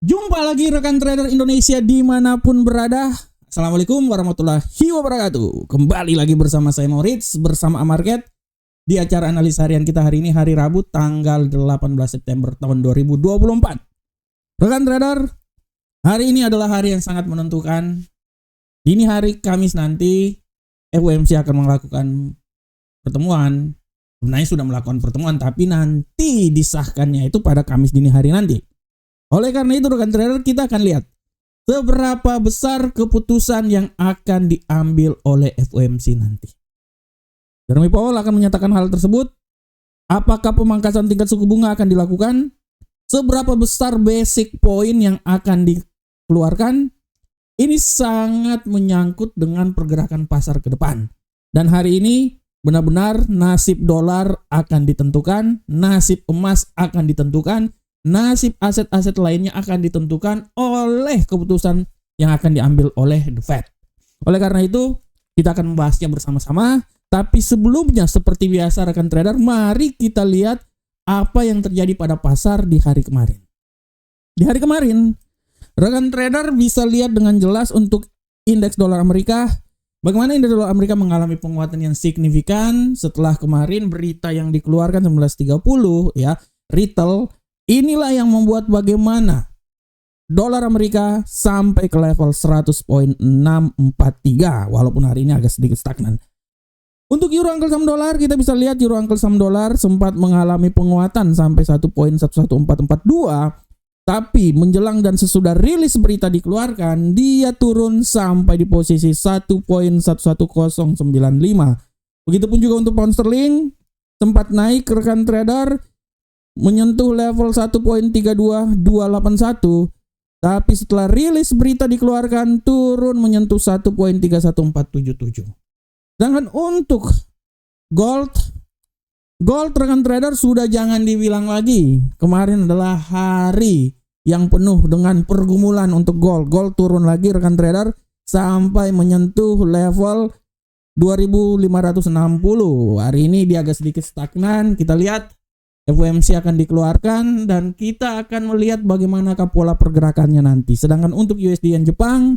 Jumpa lagi rekan trader Indonesia dimanapun berada. Assalamualaikum warahmatullahi wabarakatuh. Kembali lagi bersama saya Moritz bersama Amarket di acara analis harian kita hari ini, hari Rabu tanggal 18 September tahun 2024. Rekan trader, hari ini adalah hari yang sangat menentukan. Dini hari Kamis nanti FOMC akan melakukan pertemuan. Sebenarnya sudah melakukan pertemuan, tapi nanti disahkannya itu pada Kamis dini hari nanti. Oleh karena itu rekan trader, kita akan lihat seberapa besar keputusan yang akan diambil oleh FOMC nanti. Jerome Powell akan menyatakan hal tersebut. Apakah pemangkasan tingkat suku bunga akan dilakukan? Seberapa besar basic point yang akan dikeluarkan? Ini sangat menyangkut dengan pergerakan pasar ke depan. Dan hari ini benar-benar nasib dolar akan ditentukan, nasib emas akan ditentukan, nasib aset-aset lainnya akan ditentukan oleh keputusan yang akan diambil oleh The Fed. Oleh karena itu, kita akan membahasnya bersama-sama. Tapi sebelumnya, seperti biasa rekan trader, mari kita lihat apa yang terjadi pada pasar di hari kemarin. Di hari kemarin, rekan trader bisa lihat dengan jelas untuk indeks dolar Amerika. Bagaimana indeks dolar Amerika mengalami penguatan yang signifikan setelah kemarin berita yang dikeluarkan 19.30 ya, retail. Inilah yang membuat bagaimana dolar Amerika sampai ke level 100.643 walaupun hari ini agak sedikit stagnan. Untuk euro angkel saham dolar, kita bisa lihat euro angkel saham dolar sempat mengalami penguatan sampai 1.11442, tapi menjelang dan sesudah rilis berita dikeluarkan, dia turun sampai di posisi 1.11095. Begitupun juga untuk pound sterling, sempat naik rekan trader menyentuh level 1.32281, tapi setelah rilis berita dikeluarkan turun menyentuh 1.31477. Sedangkan untuk gold rekan trader sudah jangan dibilang lagi. Kemarin adalah hari yang penuh dengan pergumulan untuk gold. Gold turun lagi rekan trader sampai menyentuh level 2560. Hari ini dia agak sedikit stagnan. Kita lihat FOMC akan dikeluarkan dan kita akan melihat bagaimanakah pola pergerakannya nanti. Sedangkan untuk USD yen Jepang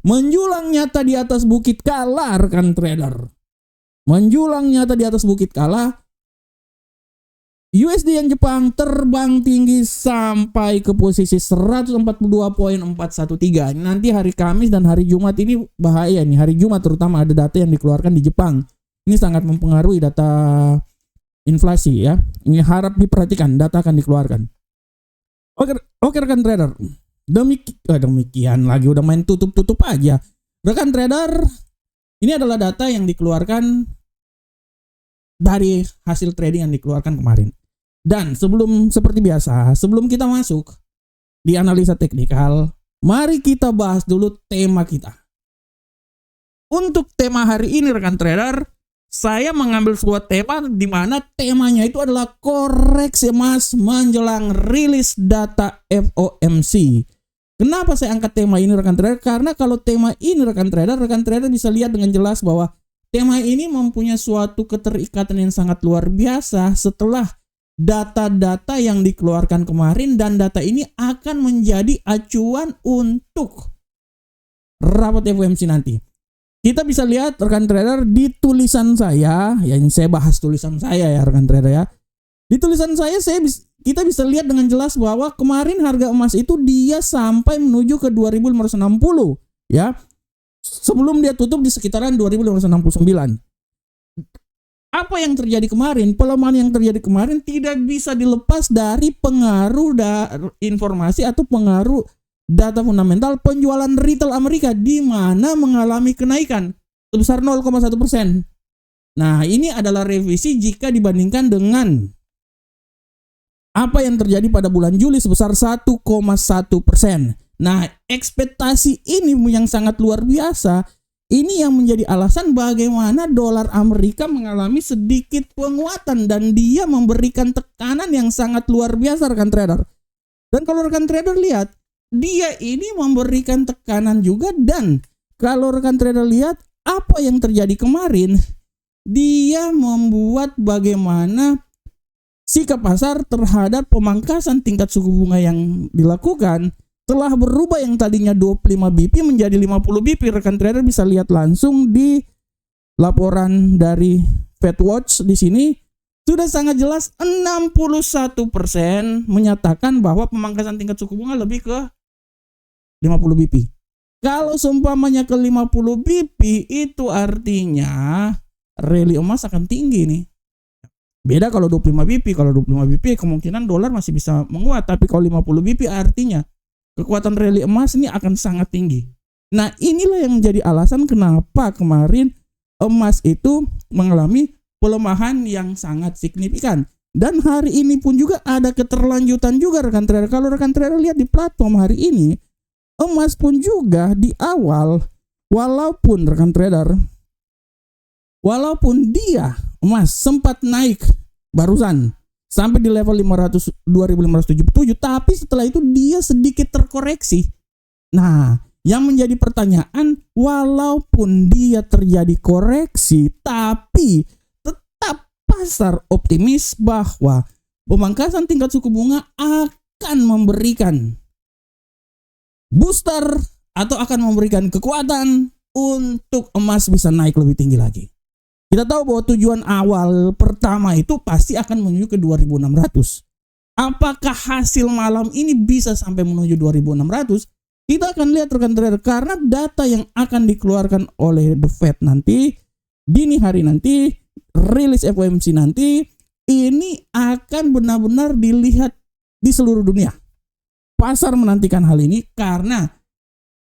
menjulang nyata di atas bukit kala rekan trader. Menjulang nyata di atas bukit kala. USD yen Jepang terbang tinggi sampai ke posisi 142.413. Nanti hari Kamis dan hari Jumat ini bahaya nih. Hari Jumat terutama ada data yang dikeluarkan di Jepang. Ini sangat mempengaruhi data inflasi ya. Ini harap diperhatikan, data akan dikeluarkan. Oke rekan trader. Demikian lagi udah main tutup-tutup aja. Rekan trader, ini adalah data yang dikeluarkan dari hasil trading yang dikeluarkan kemarin. Dan seperti biasa, sebelum kita masuk di analisa teknikal, mari kita bahas dulu tema kita. Untuk tema hari ini rekan trader, saya mengambil sebuah tema di mana temanya itu adalah koreksi emas menjelang rilis data FOMC. Kenapa saya angkat tema ini rekan trader? Karena kalau tema ini rekan trader bisa lihat dengan jelas bahwa tema ini mempunyai suatu keterikatan yang sangat luar biasa setelah data-data yang dikeluarkan kemarin, dan data ini akan menjadi acuan untuk rapat FOMC nanti. Kita bisa lihat rekan trader di tulisan saya, ya ini saya bahas tulisan saya ya rekan trader ya. Di tulisan saya kita bisa lihat dengan jelas bahwa kemarin harga emas itu dia sampai menuju ke 2560 ya. Sebelum dia tutup di sekitaran 2569. Apa yang terjadi kemarin? Pelemahan yang terjadi kemarin tidak bisa dilepas dari pengaruh informasi atau pengaruh data fundamental penjualan retail Amerika di mana mengalami kenaikan sebesar 0,1%. Nah, ini adalah revisi jika dibandingkan dengan apa yang terjadi pada bulan Juli sebesar 1,1%. Nah, ekspektasi ini yang sangat luar biasa. Ini yang menjadi alasan bagaimana dolar Amerika mengalami sedikit penguatan dan dia memberikan tekanan yang sangat luar biasa rekan trader. Dan kalau rekan trader lihat, dia ini memberikan tekanan juga, dan kalau rekan trader lihat apa yang terjadi kemarin, dia membuat bagaimana sikap pasar terhadap pemangkasan tingkat suku bunga yang dilakukan telah berubah yang tadinya 25 BP menjadi 50 BP. Rekan trader bisa lihat langsung di laporan dari FedWatch di sini. Sudah sangat jelas 61% menyatakan bahwa pemangkasan tingkat suku bunga lebih ke 50 BP. Kalau seumpamanya ke 50 BP itu artinya rally emas akan tinggi nih. Beda kalau 25 BP. Kalau 25 BP kemungkinan dolar masih bisa menguat. Tapi kalau 50 BP artinya kekuatan rally emas ini akan sangat tinggi. Nah, inilah yang menjadi alasan kenapa kemarin emas itu mengalami pelemahan yang sangat signifikan. Dan hari ini pun juga ada keterlanjutan juga rekan trader. Kalau rekan trader lihat di platform hari ini, emas pun juga di awal, walaupun rekan trader, walaupun dia emas sempat naik barusan sampai di level 2577, tapi setelah itu dia sedikit terkoreksi. Nah, yang menjadi pertanyaan, walaupun dia terjadi koreksi, tapi tetap pasar optimis bahwa pemangkasan tingkat suku bunga akan memberikan booster atau akan memberikan kekuatan untuk emas bisa naik lebih tinggi lagi. Kita tahu bahwa tujuan awal pertama itu pasti akan menuju ke 2600. Apakah hasil malam ini bisa sampai menuju 2600? Kita akan lihat rekan trader, karena data yang akan dikeluarkan oleh The Fed nanti, dini hari nanti, rilis FOMC nanti, ini akan benar-benar dilihat di seluruh dunia. Pasar menantikan hal ini karena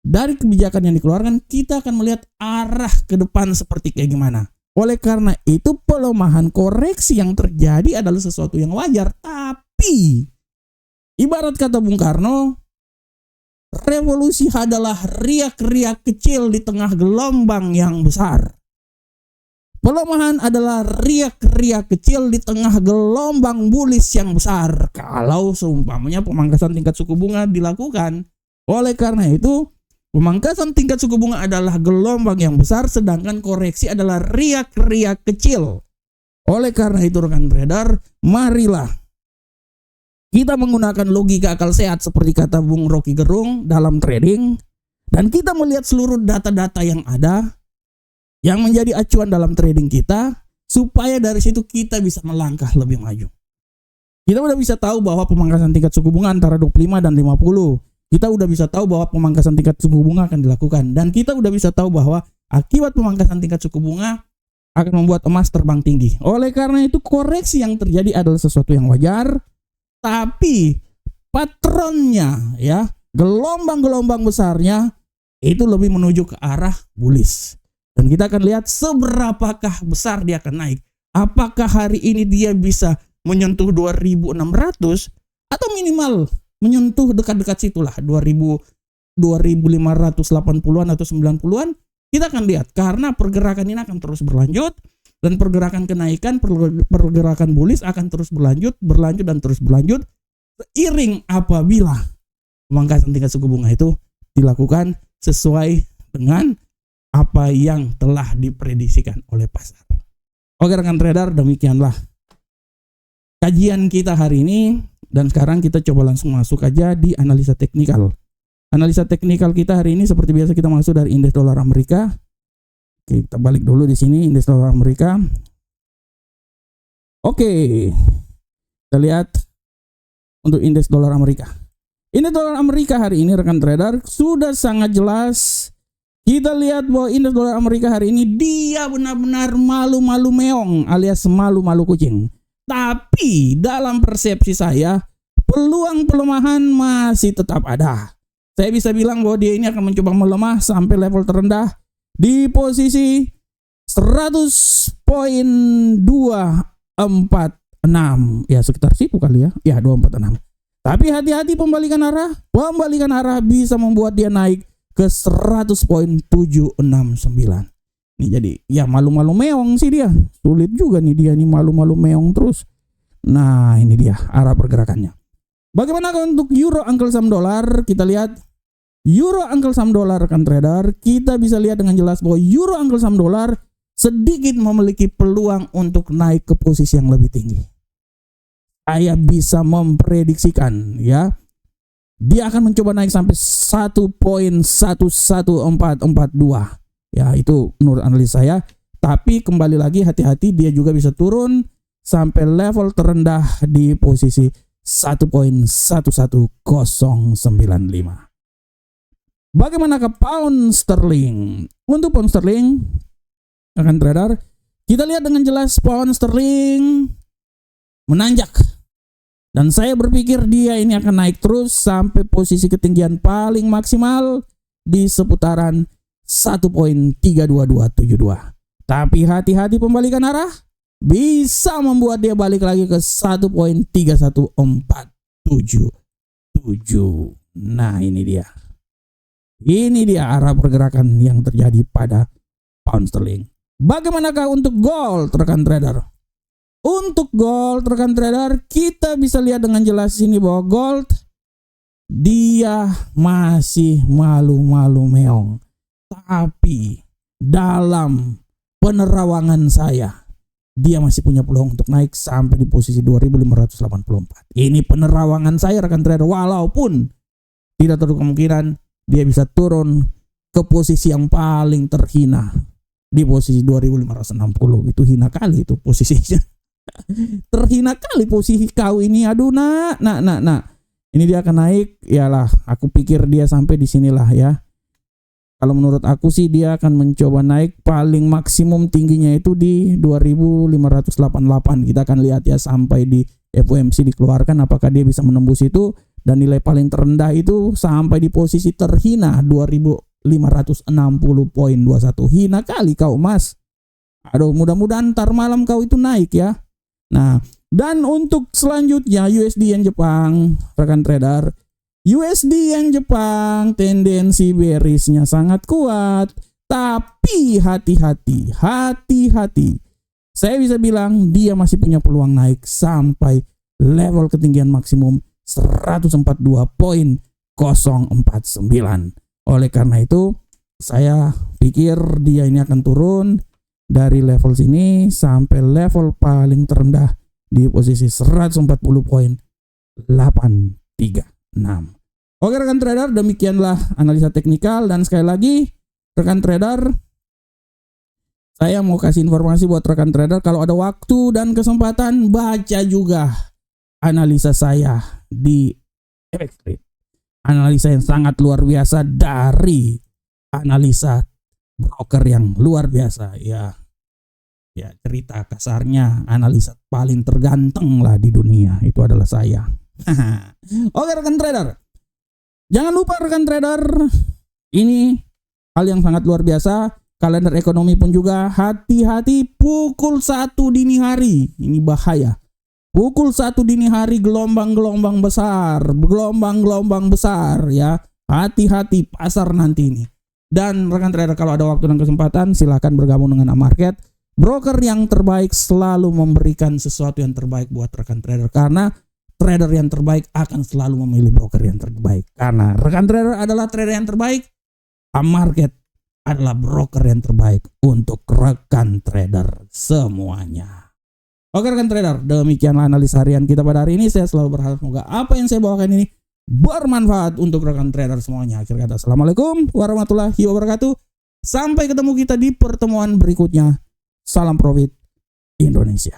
dari kebijakan yang dikeluarkan kita akan melihat arah ke depan seperti kayak gimana. Oleh karena itu pelemahan koreksi yang terjadi adalah sesuatu yang wajar. Tapi ibarat kata Bung Karno, revolusi adalah riak-riak kecil di tengah gelombang yang besar. Pelemahan adalah riak-riak kecil di tengah gelombang bullish yang besar. Kalau seumpamanya pemangkasan tingkat suku bunga dilakukan. Oleh karena itu, pemangkasan tingkat suku bunga adalah gelombang yang besar, sedangkan koreksi adalah riak-riak kecil. Oleh karena itu rekan trader, marilah kita menggunakan logika akal sehat seperti kata Bung Rocky Gerung dalam trading. Dan kita melihat seluruh data-data yang ada, yang menjadi acuan dalam trading kita, supaya dari situ kita bisa melangkah lebih maju. Kita udah bisa tahu bahwa pemangkasan tingkat suku bunga antara 25 dan 50. Kita udah bisa tahu bahwa pemangkasan tingkat suku bunga akan dilakukan. Dan kita udah bisa tahu bahwa akibat pemangkasan tingkat suku bunga akan membuat emas terbang tinggi. Oleh karena itu koreksi yang terjadi adalah sesuatu yang wajar. Tapi patronnya, ya, gelombang-gelombang besarnya itu lebih menuju ke arah bullish. Dan kita akan lihat seberapakah besar dia akan naik. Apakah hari ini dia bisa menyentuh 2600 atau minimal menyentuh dekat-dekat situlah 2580-an atau 90-an. Kita akan lihat karena pergerakan ini akan terus berlanjut dan pergerakan kenaikan, pergerakan bullish akan terus berlanjut dan terus berlanjut seiring apabila pemangkasan tingkat suku bunga itu dilakukan sesuai dengan apa yang telah diprediksikan oleh pasar. Oke rekan trader, demikianlah kajian kita hari ini. Dan sekarang kita coba langsung masuk aja di analisa teknikal. Analisa teknikal kita hari ini seperti biasa kita masuk dari indeks dolar Amerika. Oke, kita balik dulu di sini indeks dolar Amerika. Oke, kita lihat untuk indeks dolar Amerika. Indeks dolar Amerika hari ini rekan trader sudah sangat jelas. Kita lihat bahwa indeks dolar Amerika hari ini dia benar-benar malu-malu meong alias malu-malu kucing. Tapi dalam persepsi saya peluang pelemahan masih tetap ada. Saya bisa bilang bahwa dia ini akan mencoba melemah sampai level terendah di posisi 100.246. Ya sekitar situ kali ya. Ya 246. Tapi hati-hati pembalikan arah. Pembalikan arah bisa membuat dia naik ke 100.769. Ini jadi ya malu-malu meong sih dia. Sulit juga nih dia nih malu-malu meong terus. Nah ini dia arah pergerakannya. Bagaimana untuk euro uncle saham dolar? Kita lihat euro uncle saham dolar rekan trader. Kita bisa lihat dengan jelas bahwa euro uncle saham dolar sedikit memiliki peluang untuk naik ke posisi yang lebih tinggi. Saya bisa memprediksikan ya dia akan mencoba naik sampai 1.11442. Ya, itu menurut analis saya. Tapi kembali lagi hati-hati, dia juga bisa turun sampai level terendah di posisi 1.11095. Bagaimana ke pound sterling? Untuk pound sterling, rekan trader, kita lihat dengan jelas pound sterling menanjak. Dan saya berpikir dia ini akan naik terus sampai posisi ketinggian paling maksimal di seputaran 1.32272. Tapi hati-hati, pembalikan arah bisa membuat dia balik lagi ke 1.31477. Nah, ini dia. Ini dia arah pergerakan yang terjadi pada pound sterling. Bagaimanakah untuk gold, rekan trader? Untuk gold, rekan trader, kita bisa lihat dengan jelas ini bahwa gold dia masih malu-malu meong. Tapi dalam penerawangan saya, dia masih punya peluang untuk naik sampai di posisi 2584. Ini penerawangan saya, rekan trader, walaupun tidak terlalu kemungkinan dia bisa turun ke posisi yang paling terhina di posisi 2560. Itu hina kali itu posisinya. Terhina kali posisi kau ini. Aduh, nak. Ini dia akan naik. Iyalah, aku pikir dia sampai di sinilah ya. Kalau menurut aku sih dia akan mencoba naik paling maksimum tingginya itu di 2588. Kita akan lihat ya sampai di FOMC dikeluarkan apakah dia bisa menembus itu, dan nilai paling terendah itu sampai di posisi terhina 2560.21. Hina kali kau, Mas. Aduh, mudah-mudahan ntar malam kau itu naik ya. Nah, dan untuk selanjutnya USD Yen Jepang, rekan trader, USD Yen Jepang tendensi bearish-nya sangat kuat, tapi hati-hati. Saya bisa bilang dia masih punya peluang naik sampai level ketinggian maksimum 142.049. Oleh karena itu, saya pikir dia ini akan turun dari level sini sampai level paling terendah di posisi 140.836. Oke rekan trader, demikianlah analisa teknikal. Dan sekali lagi rekan trader, saya mau kasih informasi buat rekan trader, kalau ada waktu dan kesempatan, baca juga analisa saya di FX Trade. Analisa yang sangat luar biasa dari analisa broker yang luar biasa. Ya cerita kasarnya, analisa paling terganteng lah di dunia itu adalah saya. Oke rekan trader, jangan lupa rekan trader, ini hal yang sangat luar biasa. Kalender ekonomi pun juga hati-hati, pukul 1 dini hari. Ini bahaya. Pukul 1 dini hari gelombang-gelombang besar ya. Hati-hati pasar nanti ini. Dan rekan trader, kalau ada waktu dan kesempatan silahkan bergabung dengan Amarket. Broker yang terbaik selalu memberikan sesuatu yang terbaik buat rekan trader, karena trader yang terbaik akan selalu memilih broker yang terbaik. Karena rekan trader adalah trader yang terbaik, Amarket adalah broker yang terbaik untuk rekan trader semuanya. Oke rekan trader, demikianlah analisa harian kita pada hari ini. Saya selalu berharap semoga apa yang saya bawakan ini bermanfaat untuk rekan trader semuanya. Akhir kata, assalamualaikum warahmatullahi wabarakatuh. Sampai ketemu kita di pertemuan berikutnya. Salam profit Indonesia.